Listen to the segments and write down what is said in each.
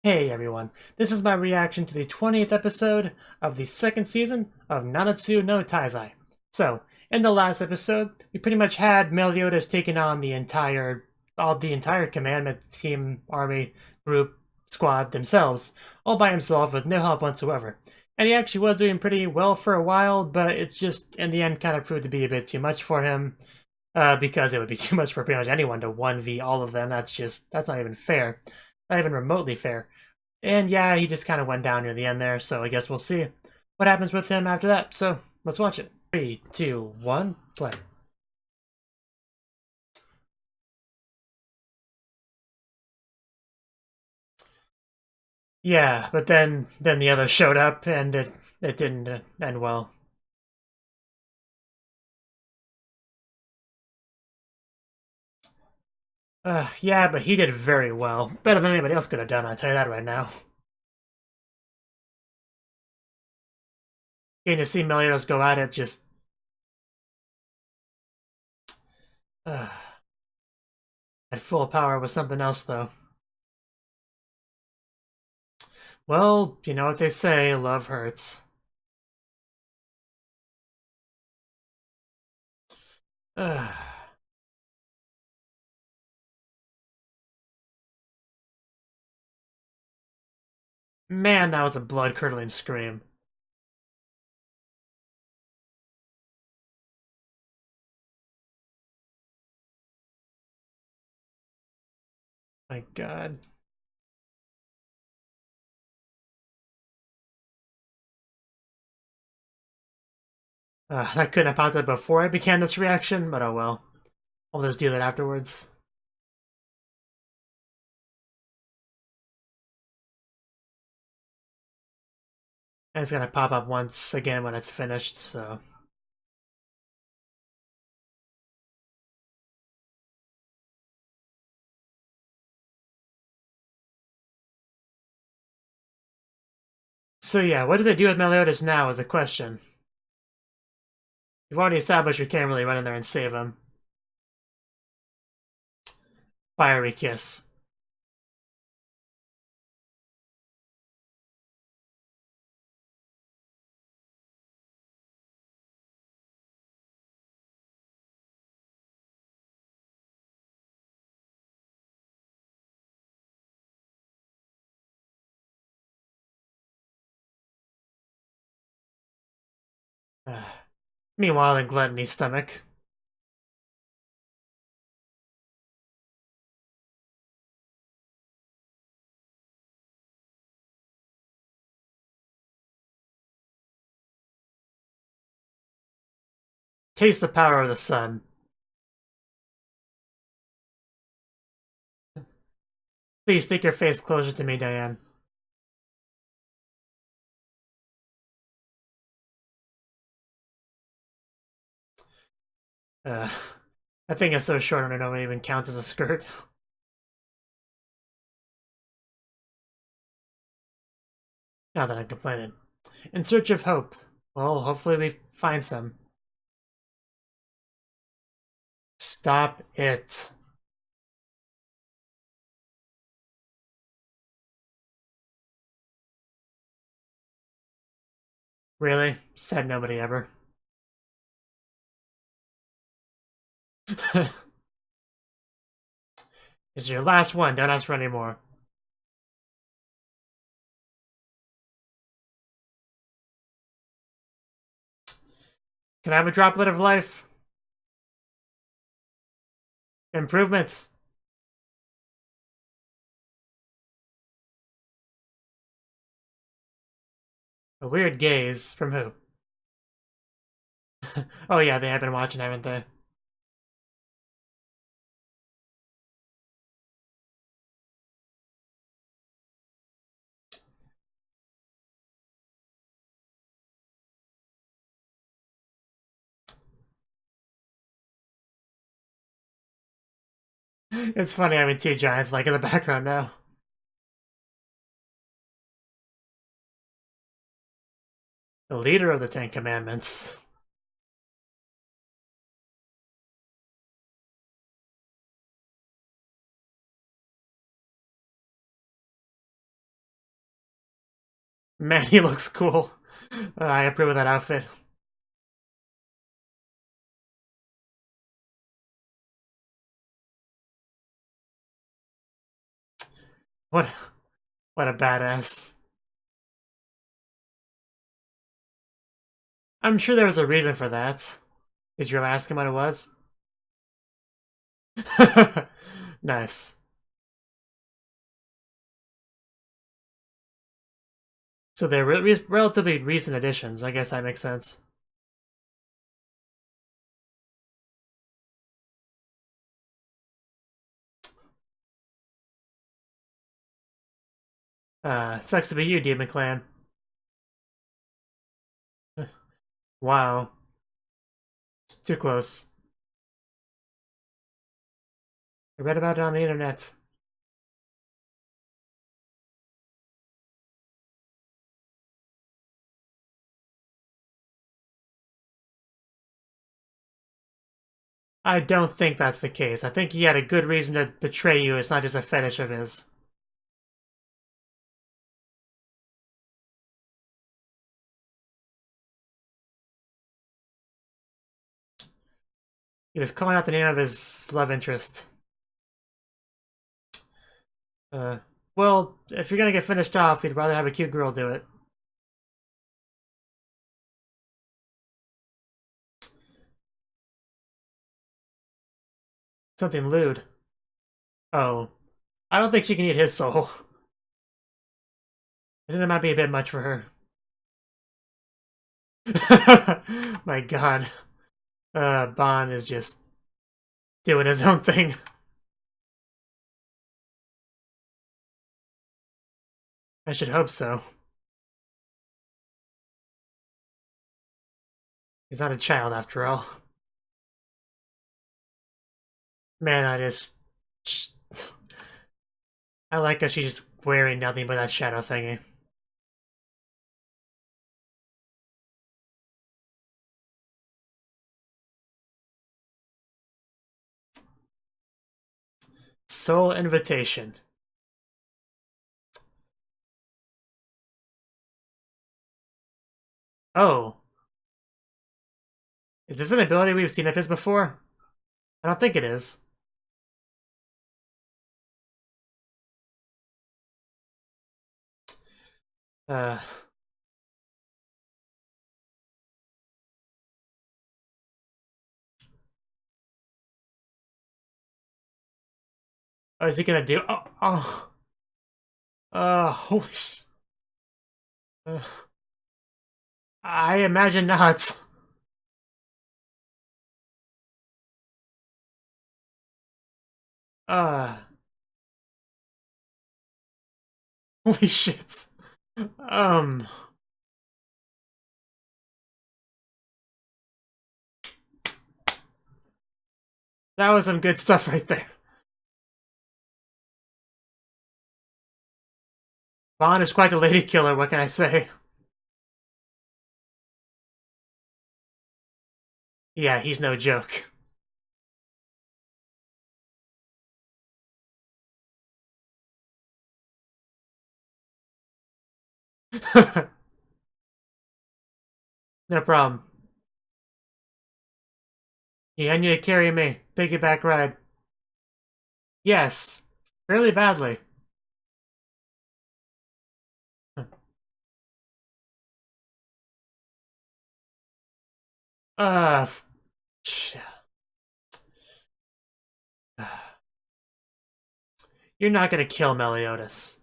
Hey everyone, this is my reaction to the 20th episode of the second season of Nanatsu no Taizai. So, in the last episode, we pretty much had Meliodas taking on the entire commandment team, army, group, squad themselves, all by himself with no help whatsoever. And he actually was doing pretty well for a while, but it's just, in the end, kind of proved to be a bit too much for him, because it would be too much for pretty much anyone to 1v all of them. That's not even fair. Not even remotely fair. And yeah, he just kind of went down near the end there, so I guess we'll see what happens with him after that. So let's watch it. 3, 2, 1, play. Yeah, but then the others showed up, and it didn't end well. Yeah, but he did very well. Better than anybody else could have done, I'll tell you that right now. Getting to see Meliodas go at it just... Uh, at full power was something else, though. Well, you know what they say, love hurts. Man, that was a blood-curdling scream. My god. That couldn't have popped up before I began this reaction, but oh well. I'll just do that afterwards. And it's gonna pop up once again when it's finished, so... So yeah, what do they do with Meliodas now is the question. You've already established you can't really run in there and save him. Fiery kiss. Meanwhile, in Gluttony's stomach. Taste the power of the sun. Please stick your face closer to me, Diane. Uh, that thing is so short I don't even count as a skirt. Now that I'm complaining. In search of hope. Well, hopefully we find some. Stop it. Really? Said nobody ever. This is your last one. Don't ask for any more. Can I have a droplet of life? Improvements. A weird gaze. From who? Oh yeah, they have been watching, haven't they? It's funny having two giants like in the background now. The leader of the Ten Commandments. Man, he looks cool. I approve of that outfit. What, what a badass. I'm sure there was a reason for that. Did you ever ask him what it was? Nice. So they're relatively recent additions. I guess that makes sense. Sucks to be you, Demon Clan. Wow. Too close. I read about it on the internet. I don't think that's the case. I think he had a good reason to betray you. It's not just a fetish of his. He was calling out the name of his love interest. Uh, well, if you're gonna get finished off, you'd rather have a cute girl do it. Something lewd. Oh. I don't think she can eat his soul. I think that might be a bit much for her. My god. Bon is just doing his own thing. I should hope so. He's not a child after all. Man, I like how she's just wearing nothing but that shadow thingy. Soul Invitation. Oh. Is this an ability we've seen of his before? I don't think it is. Uh... Oh, is he gonna do? Holy sh... I imagine not. Uh... Holy shit. Um... That was some good stuff right there. Bon is quite the lady killer, what can I say? Yeah, he's no joke. No problem. Yeah, I need to carry me. Piggyback ride. Yes. Fairly badly. Uh... You're not gonna kill Meliodas.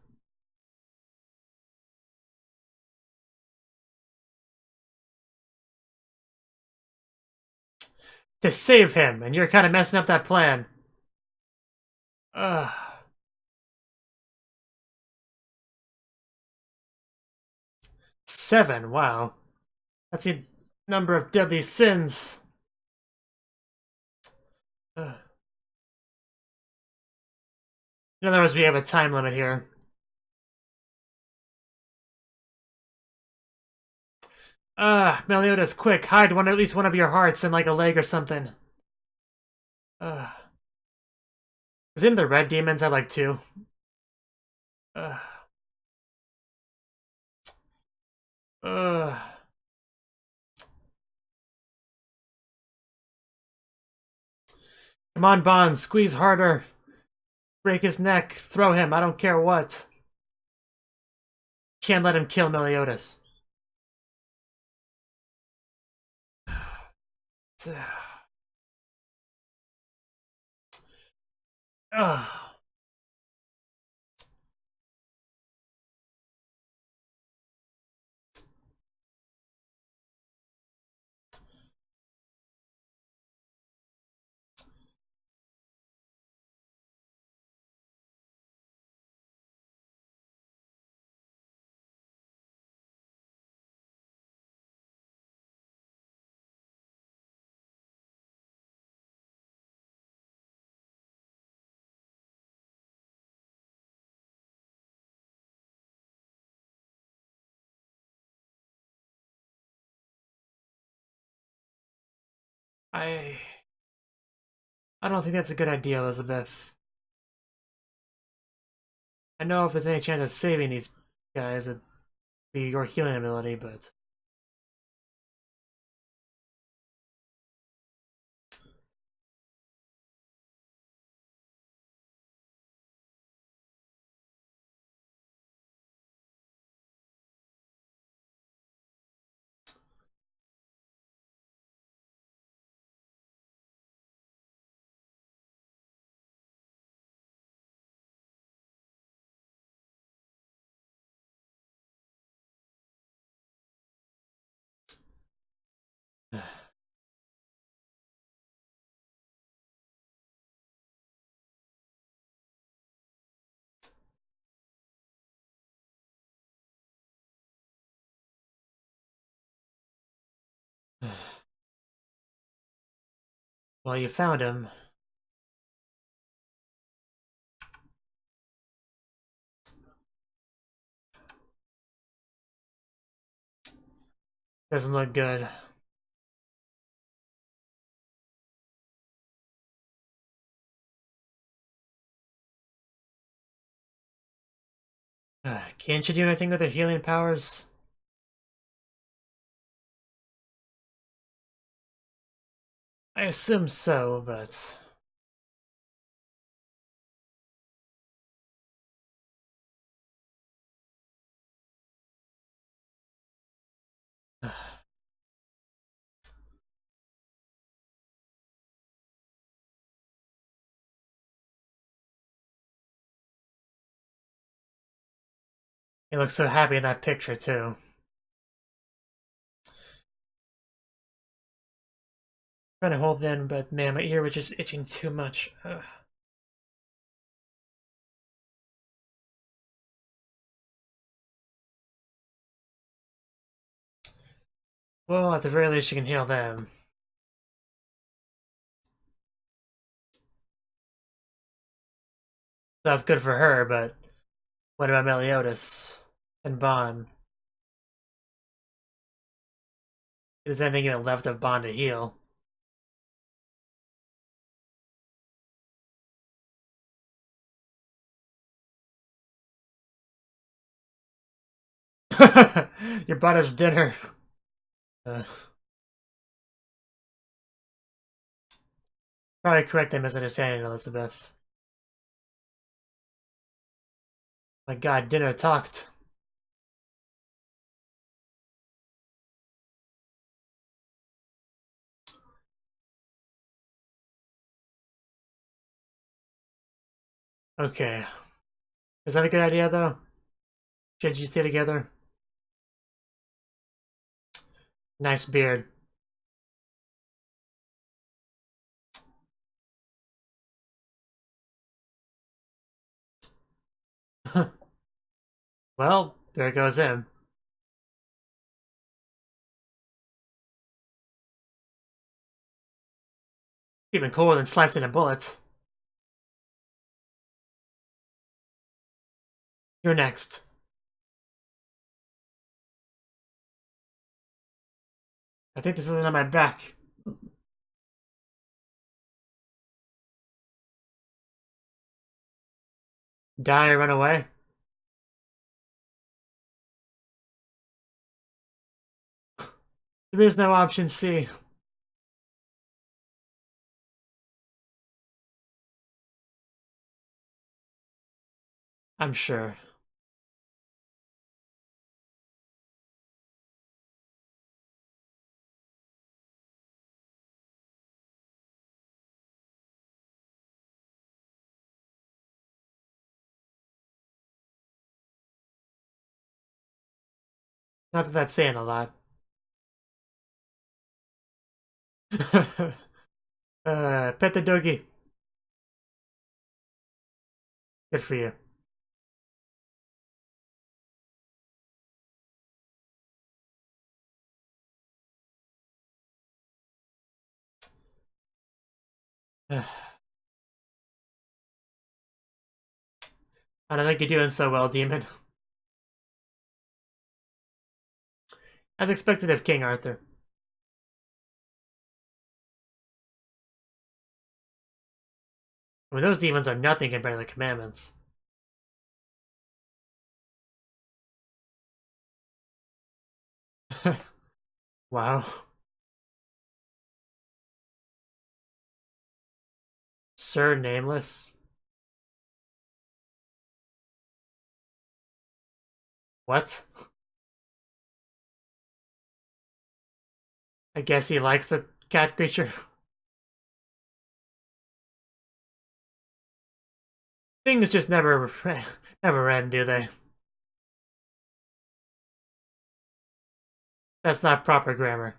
To save him, and you're kind of messing up that plan. Ugh. 7, wow. That's the number of deadly sins. Ugh. In other words, we have a time limit here. Meliodas, quick, hide at least one of your hearts in like a leg or something. Ugh. Didn't the red demons have like 2? Ugh. Come on, Bond, squeeze harder. Break his neck. Throw him. I don't care what. Can't let him kill Meliodas. Ugh. I don't think that's a good idea, Elizabeth. I know if there's any chance of saving these guys, it'd be your healing ability, but... Well, you found him. Doesn't look good. Can't you do anything with her healing powers? I assume so, but... He looks so happy in that picture, too. Trying to hold in, but man, my ear was just itching too much. Ugh. Well, at the very least, you can heal them. That's good for her, but what about Meliodas and Bond? Is anything even left of Bond to heal? You brought us dinner. Uh, Probably correct in misunderstanding, Elizabeth. My god, dinner talked. Okay. Is that a good idea, though? Should you stay together? Nice beard. Well, there goes him. Even cooler than slicing a bullet. You're next. I think this isn't on my back. Die or run away? There is no option C. I'm sure. Not that that's saying a lot. Pet the doggy. Good for you. I don't think you're doing so well, Demon. As expected of King Arthur. I mean, those demons are nothing compared to the commandments. Wow. Sir Nameless? What? I guess he likes the cat creature. Things just never never end, do they? That's not proper grammar.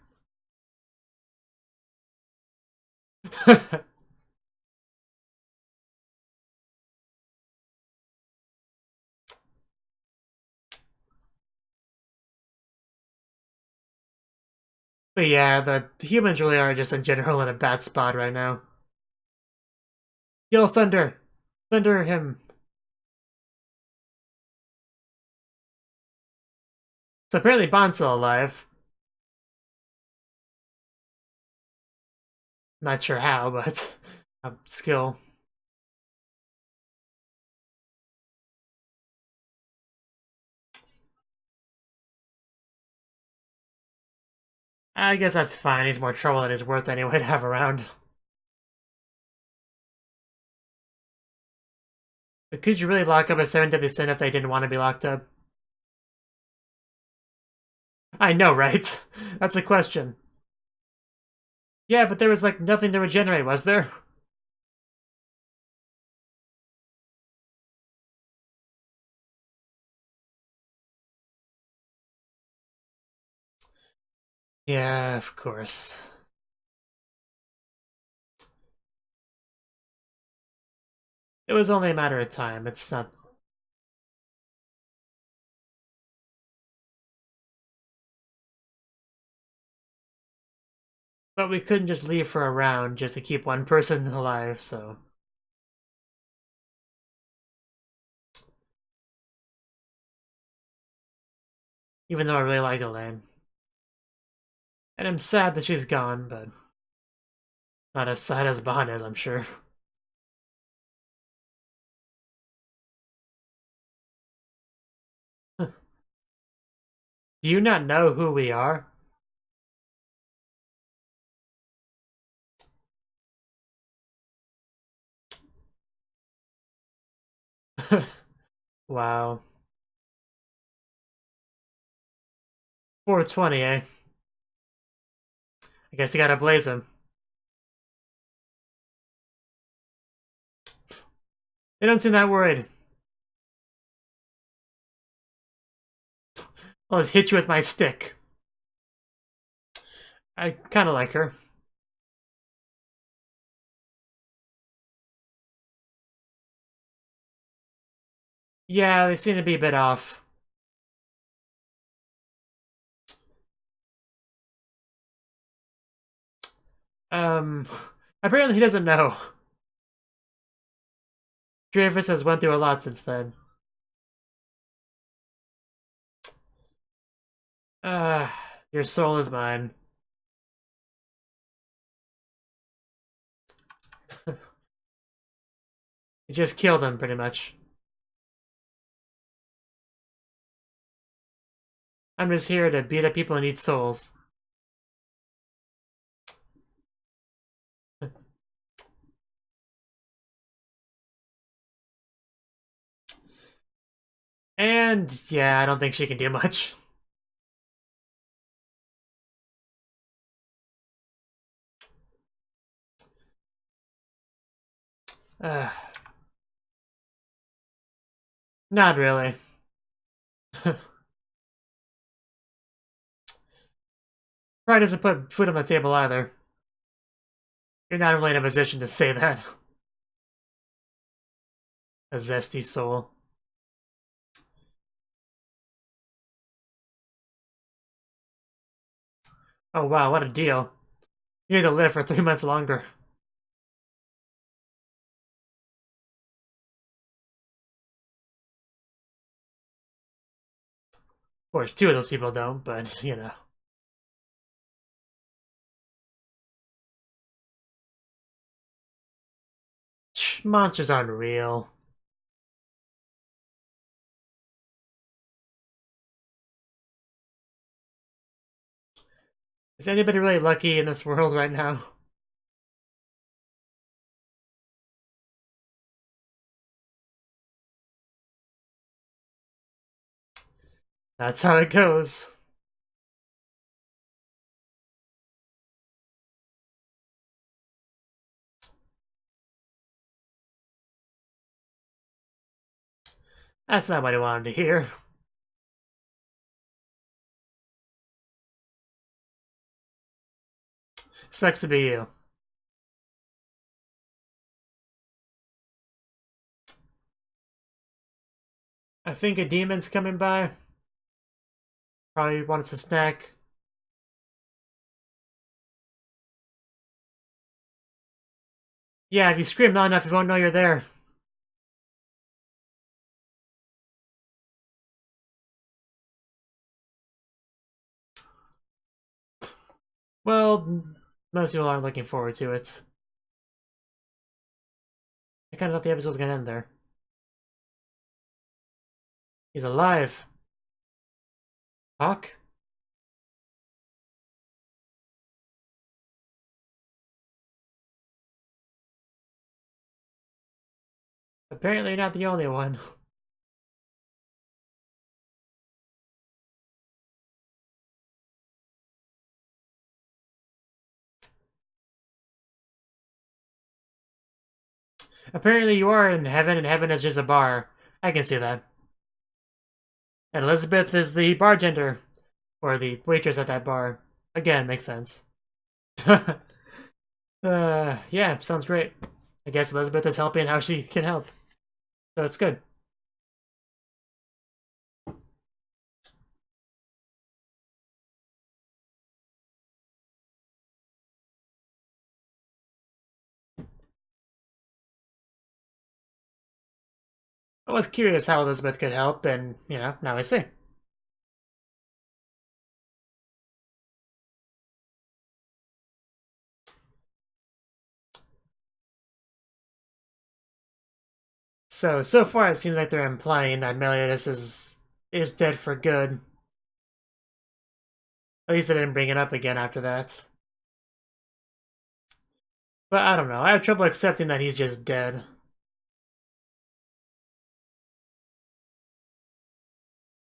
But yeah, the humans really are just in general in a bad spot right now. Kill Thunder! Thunder him! So apparently Bond's still alive. Not sure how, but skill. I guess that's fine. He's more trouble than he's worth anyway to have around. But could you really lock up a 7 deadly sin if they didn't want to be locked up? I know, right? That's the question. Yeah, but there was like nothing to regenerate, was there? Yeah, of course. It was only a matter of time. It's not. But we couldn't just leave for a round just to keep one person alive, so. Even though I really like Elaine. And I'm sad that she's gone, but not as sad as Bond is, I'm sure. Do you not know who we are? Wow. 420, eh? I guess you gotta blaze him. They don't seem that worried. I'll just hit you with my stick. I kinda like her. Yeah, they seem to be a bit off. Um, apparently he doesn't know. Dreyfus has went through a lot since then. Uh, your soul is mine. You just killed him, pretty much. I'm just here to beat up people and eat souls. And yeah, I don't think she can do much. Not really. Probably doesn't put food on the table either. You're not really in a position to say that. A zesty soul. Oh wow, what a deal. You need to live for 3 months longer. Of course, 2 of those people don't, but, you know. Monsters aren't real. Is anybody really lucky in this world right now? That's how it goes. That's not what I wanted to hear. Sucks to be you. I think a demon's coming by. Probably wants a snack. Yeah, if you scream loud enough, you won't know you're there. Well, most people aren't looking forward to it. I kind of thought the episode was gonna end there. He's alive. Hawk? Apparently you're not the only one. Apparently you are in heaven, and heaven is just a bar. I can see that. And Elizabeth is the bartender. Or the waitress at that bar. Again, makes sense. Yeah, sounds great. I guess Elizabeth is helping how she can help. So it's good. I was curious how Elizabeth could help, and, you know, now I see. So far it seems like they're implying that Meliodas is dead for good. At least they didn't bring it up again after that. But I don't know, I have trouble accepting that he's just dead.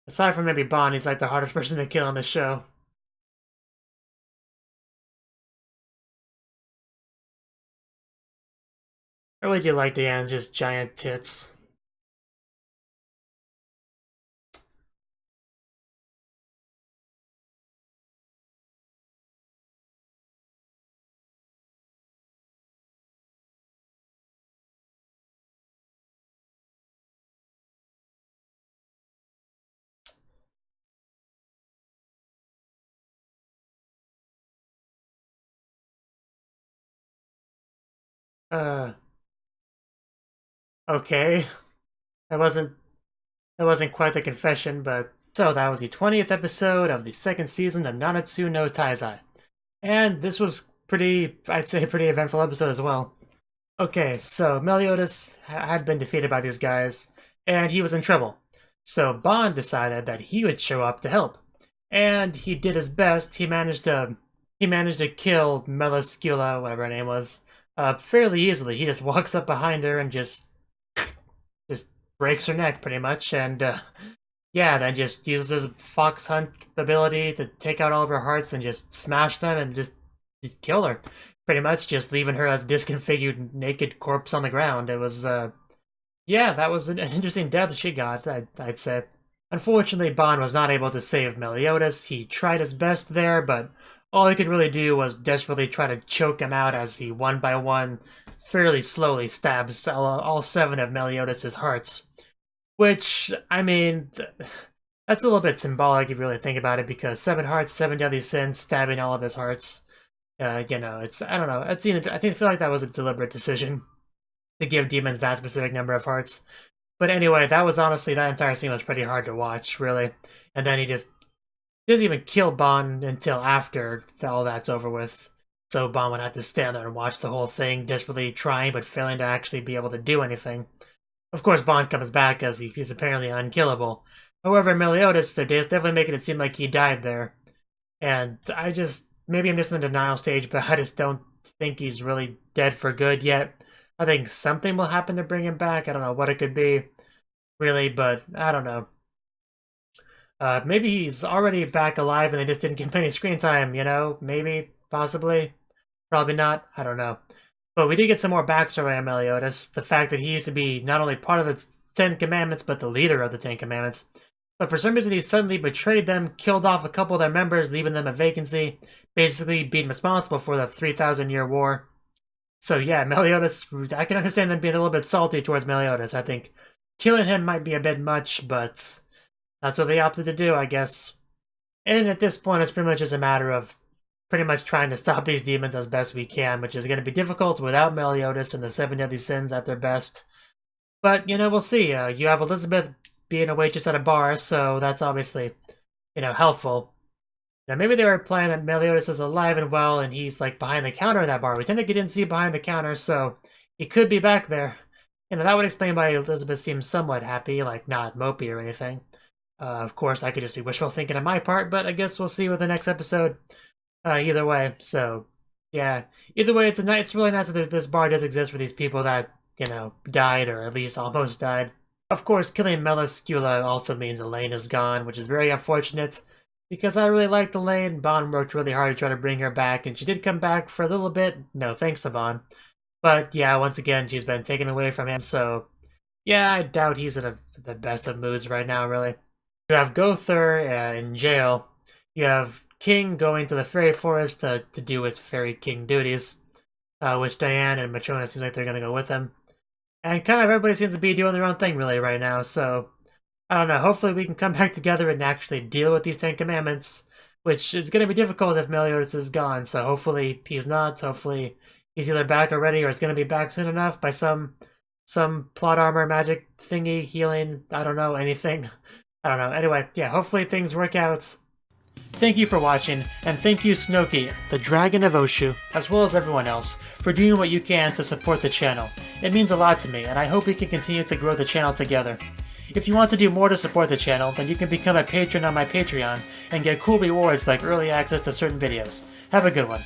Aside from maybe Bond, he's like the hardest person to kill on the show. I really do like Diane's just giant tits. Okay. That wasn't quite the confession, but so that was the 20th episode of the second season of Nanatsu no Taizai. And this was pretty, I'd say, pretty eventful episode as well. Okay, so Meliodas had been defeated by these guys, and he was in trouble. So Bond decided that he would show up to help. And he did his best. He managed to kill Meliscula, whatever her name was, fairly easily. He just walks up behind her and just breaks her neck pretty much, and yeah, then just uses his fox hunt ability to take out all of her hearts and just smash them and just kill her. Pretty much just leaving her as disconfigured naked corpse on the ground. It was yeah, that was an interesting death she got, I'd say. Unfortunately, Bon was not able to save Meliodas. He tried his best there, but all he could really do was desperately try to choke him out as he, one by one, fairly slowly stabs all 7 of Meliodas' hearts. Which, I mean, that's a little bit symbolic if you really think about it, because 7 hearts, 7 deadly sins, stabbing all of his hearts. You know, it's, I don't know, I feel like that was a deliberate decision to give demons that specific number of hearts. But anyway, that entire scene was pretty hard to watch, really. And then he just doesn't even kill Bon until after all that's over with. So Bon would have to stand there and watch the whole thing, desperately trying but failing to actually be able to do anything. Of course, Bon comes back as he's apparently unkillable. However, Meliodas, they're definitely making it seem like he died there. And maybe I'm just in the denial stage, but I just don't think he's really dead for good yet. I think something will happen to bring him back. I don't know what it could be, really, but I don't know. Maybe he's already back alive and they just didn't give him any screen time, you know? Maybe, possibly, probably not, I don't know. But we did get some more backstory on Meliodas. The fact that he used to be not only part of the 10 Commandments, but the leader of the 10 Commandments. But for some reason he suddenly betrayed them, killed off a couple of their members, leaving them a vacancy, basically being responsible for the 3,000-year war. So yeah, Meliodas, I can understand them being a little bit salty towards Meliodas. I think killing him might be a bit much, but that's what they opted to do, I guess. And at this point, it's pretty much just a matter of pretty much trying to stop these demons as best we can, which is going to be difficult without Meliodas and the 7 deadly sins at their best. But, you know, we'll see. You have Elizabeth being a waitress at a bar, so that's obviously, you know, helpful. Now, maybe they were implying that Meliodas is alive and well, and he's, like, behind the counter in that bar. We technically didn't see behind the counter, so he could be back there. You know, that would explain why Elizabeth seems somewhat happy, like, not mopey or anything. Of course, I could just be wishful thinking on my part, but I guess we'll see with the next episode. Either way, so, yeah. Either way, it's really nice that this bar does exist for these people that, you know, died, or at least almost died. Of course, killing Meliscula also means Elaine is gone, which is very unfortunate. Because I really liked Elaine, Bon worked really hard to try to bring her back, and she did come back for a little bit. No thanks to Bon. But yeah, once again, she's been taken away from him, so yeah, I doubt he's in the best of moods right now, really. You have Gowther in jail. You have King going to the fairy forest to do his fairy king duties, which Diane and Matrona seems like they're going to go with him. And kind of everybody seems to be doing their own thing, really, right now, so I don't know, hopefully we can come back together and actually deal with these 10 Commandments, which is going to be difficult if Meliodas is gone, so hopefully he's not. Hopefully he's either back already or is going to be back soon enough by some plot armor magic thingy, healing, I don't know, anything. I don't know. Anyway, yeah, hopefully things work out. Thank you for watching, and thank you Cnouki, the Dragon of Oshu, as well as everyone else, for doing what you can to support the channel. It means a lot to me, and I hope we can continue to grow the channel together. If you want to do more to support the channel, then you can become a patron on my Patreon and get cool rewards like early access to certain videos. Have a good one.